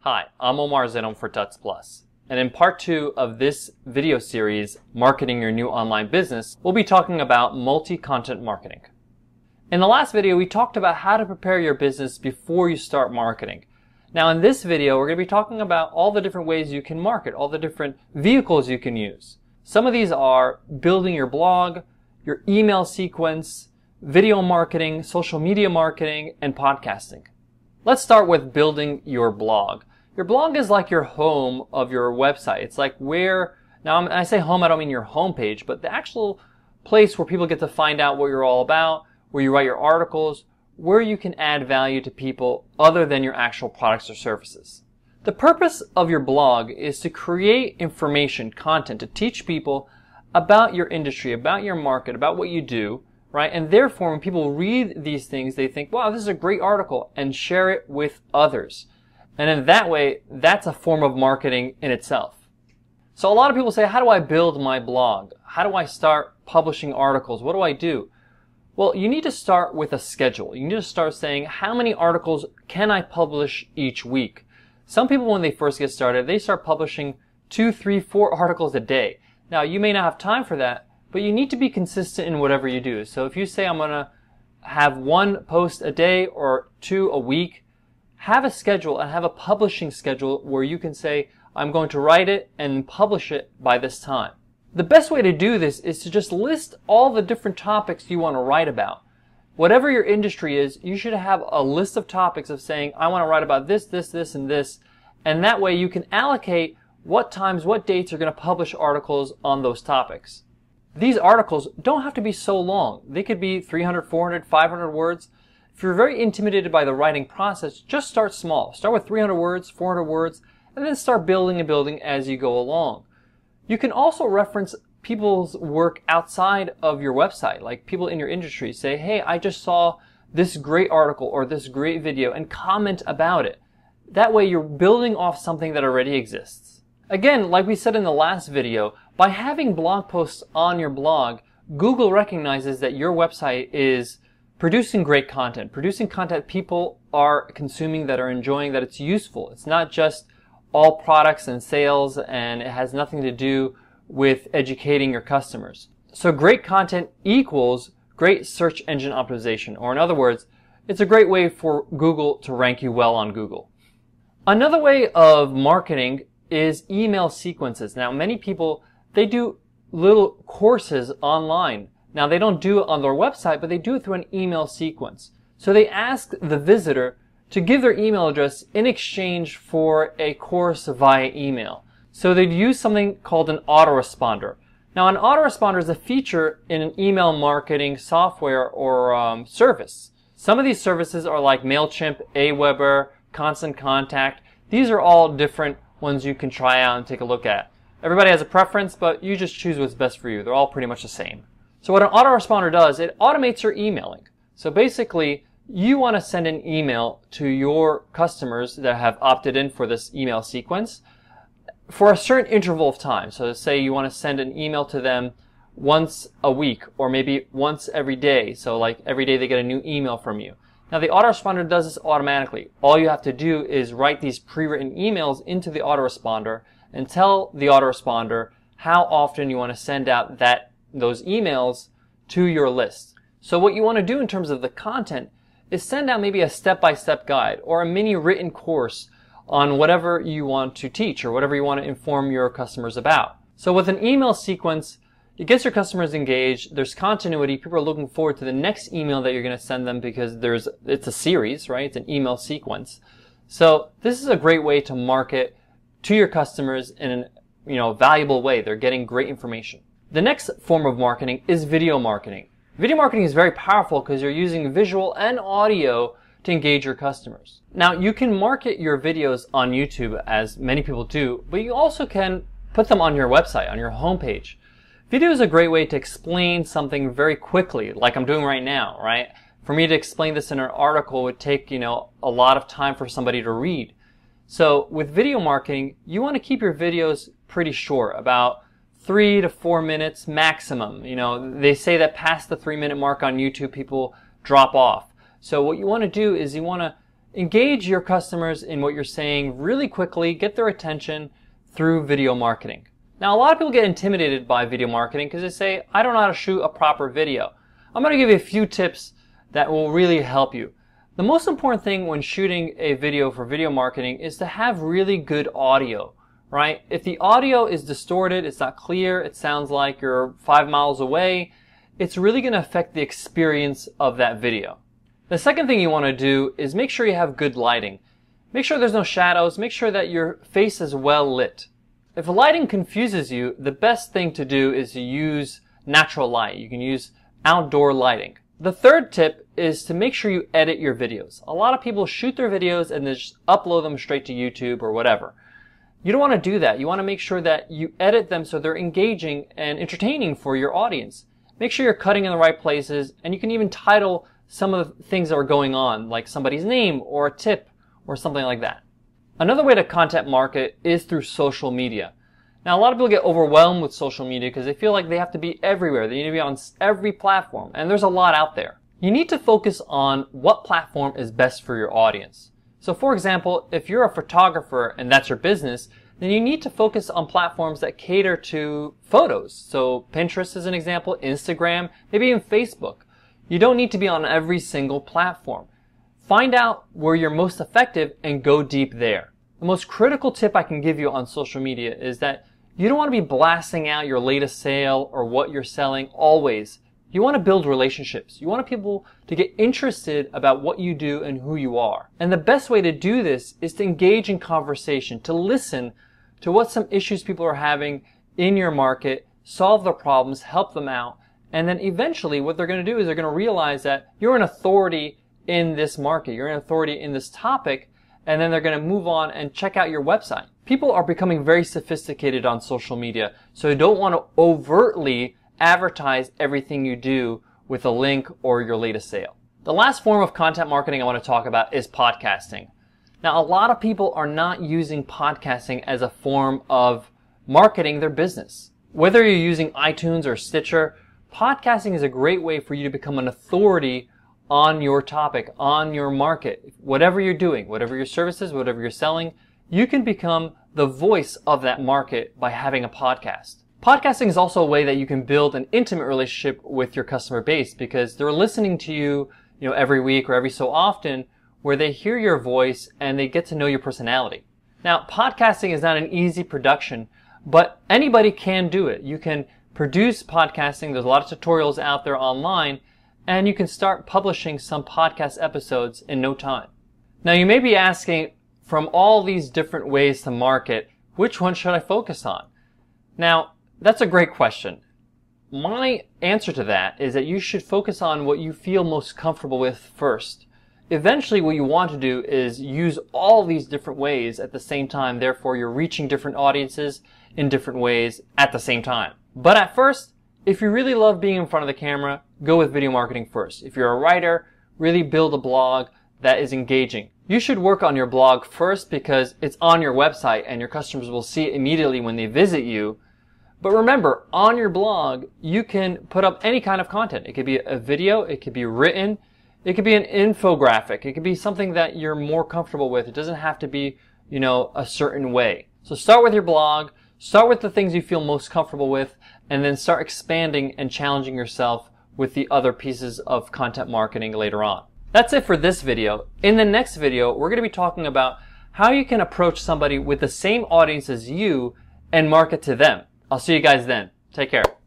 Hi, I'm Omar Zenhom for Tuts Plus. And in part 2 of this video series, Marketing Your New Online Business, we'll be talking about multi-content marketing. In the last video, we talked about how to prepare your business before you start marketing. Now in this video, we're going to be talking about all the different ways you can market, all the different vehicles you can use. Some of these are building your blog, your email sequence, video marketing, social media marketing, and podcasting. Let's start with building your blog. Your blog is like your home of your website. It's like where, now when I say home, I don't mean your homepage, but the actual place where people get to find out what you're all about, where you write your articles, where you can add value to people other than your actual products or services. The purpose of your blog is to create information, content, to teach people about your industry, about your market, about what you do, right? And therefore, when people read these things, they think, wow, this is a great article, and share it with others. And in that way, that's a form of marketing in itself. So a lot of people say, how do I build my blog? How do I start publishing articles? What do I do? Well, you need to start with a schedule. You need to start saying, how many articles can I publish each week? Some people, when they first get started, they start publishing 2, 3, 4 articles a day. Now, you may not have time for that, but you need to be consistent in whatever you do. So if you say, I'm going to have 1 post a day or 2 a week, have a schedule and have a publishing schedule where you can say, I'm going to write it and publish it by this time. The best way to do this is to just list all the different topics you want to write about. Whatever your industry is, you should have a list of topics of saying, I want to write about this, this, this, and this. And that way you can allocate what times, what dates you're going to publish articles on those topics. These articles don't have to be so long. They could be 300, 400, 500 words. If you're very intimidated by the writing process, just start small. Start with 300 words, 400 words, and then start building and building as you go along. You can also reference people's work outside of your website, like people in your industry. Say, hey, I just saw this great article or this great video, and comment about it. That way you're building off something that already exists. Again, like we said in the last video, by having blog posts on your blog, Google recognizes that your website is producing great content, producing content people are consuming, that are enjoying, that it's useful. It's not just all products and sales, and it has nothing to do with educating your customers. So great content equals great search engine optimization, or in other words, it's a great way for Google to rank you well on Google. Another way of marketing is email sequences. Now, many people, they do little courses online. Now, they don't do it on their website, but they do it through an email sequence. So they ask the visitor to give their email address in exchange for a course via email. So they'd use something called an autoresponder. Now, an autoresponder is a feature in an email marketing software or service. Some of these services are like Mailchimp, AWeber, Constant Contact. These are all different ones you can try out and take a look at. Everybody has a preference, but you just choose what's best for you. They're all pretty much the same. So what an autoresponder does, it automates your emailing. So basically, you want to send an email to your customers that have opted in for this email sequence for a certain interval of time. So say you want to send an email to them once a week or maybe once every day. So like every day they get a new email from you. Now the autoresponder does this automatically. All you have to do is write these pre-written emails into the autoresponder and tell the autoresponder how often you want to send out those emails to your list. So what you want to do in terms of the content is send out maybe a step-by-step guide or a mini written course on whatever you want to teach or whatever you want to inform your customers about. So with an email sequence, it gets your customers engaged, there's continuity, people are looking forward to the next email that you're going to send them because it's a series, right? It's an email sequence. So this is a great way to market to your customers in a valuable way. They're getting great information. The next form of marketing is video marketing. Video marketing is very powerful because you're using visual and audio to engage your customers. Now, you can market your videos on YouTube, as many people do, but you also can put them on your website, on your homepage. Video is a great way to explain something very quickly, like I'm doing right now, right? For me to explain this in an article would take, a lot of time for somebody to read. So with video marketing, you want to keep your videos pretty short, about 3 to 4 minutes maximum. They say that past the 3-minute mark on YouTube, people drop off. So what you want to do is you want to engage your customers in what you're saying really quickly, get their attention through video marketing. Now, a lot of people get intimidated by video marketing because they say, I don't know how to shoot a proper video. I'm going to give you a few tips that will really help you. The most important thing when shooting a video for video marketing is to have really good audio, right? If the audio is distorted, it's not clear, it sounds like you're 5 miles away, it's really going to affect the experience of that video. The second thing you want to do is make sure you have good lighting. Make sure there's no shadows, make sure that your face is well lit. If lighting confuses you, the best thing to do is to use natural light. You can use outdoor lighting. The third tip is to make sure you edit your videos. A lot of people shoot their videos and then just upload them straight to YouTube or whatever. You don't want to do that. You want to make sure that you edit them so they're engaging and entertaining for your audience. Make sure you're cutting in the right places, and you can even title some of the things that are going on, like somebody's name or a tip or something like that. Another way to content market is through social media. Now, a lot of people get overwhelmed with social media because they feel like they have to be everywhere. They need to be on every platform, and there's a lot out there. You need to focus on what platform is best for your audience. So, for example, if you're a photographer and that's your business, then you need to focus on platforms that cater to photos. So, Pinterest is an example, Instagram, maybe even Facebook. You don't need to be on every single platform. Find out where you're most effective and go deep there. The most critical tip I can give you on social media is that you don't want to be blasting out your latest sale or what you're selling always. You want to build relationships. You want people to get interested about what you do and who you are. And the best way to do this is to engage in conversation, to listen to what some issues people are having in your market, solve their problems, help them out, and then eventually what they're going to do is they're going to realize that you're an authority in this market, you're an authority in this topic, and then they're going to move on and check out your website. People are becoming very sophisticated on social media, so you don't want to overtly advertise everything you do with a link or your latest sale. The last form of content marketing I want to talk about is podcasting. Now, a lot of people are not using podcasting as a form of marketing their business. Whether you're using iTunes or Stitcher, podcasting is a great way for you to become an authority on your topic, on your market. Whatever you're doing, whatever your services, whatever you're selling, you can become the voice of that market by having a podcast. Podcasting is also a way that you can build an intimate relationship with your customer base because they're listening to you, every week or every so often, where they hear your voice and they get to know your personality. Now, podcasting is not an easy production, but anybody can do it. You can produce podcasting. There's a lot of tutorials out there online, and you can start publishing some podcast episodes in no time. Now, you may be asking, from all these different ways to market, which one should I focus on? Now, that's a great question. My answer to that is that you should focus on what you feel most comfortable with first. Eventually, what you want to do is use all these different ways at the same time. Therefore, you're reaching different audiences in different ways at the same time. But at first, if you really love being in front of the camera, go with video marketing first. If you're a writer, really build a blog that is engaging. You should work on your blog first because it's on your website and your customers will see it immediately when they visit you. But remember, on your blog, you can put up any kind of content. It could be a video, it could be written, it could be an infographic, it could be something that you're more comfortable with. It doesn't have to be, a certain way. So start with your blog, start with the things you feel most comfortable with, and then start expanding and challenging yourself with the other pieces of content marketing later on. That's it for this video. In the next video, we're going to be talking about how you can approach somebody with the same audience as you and market to them. I'll see you guys then. Take care.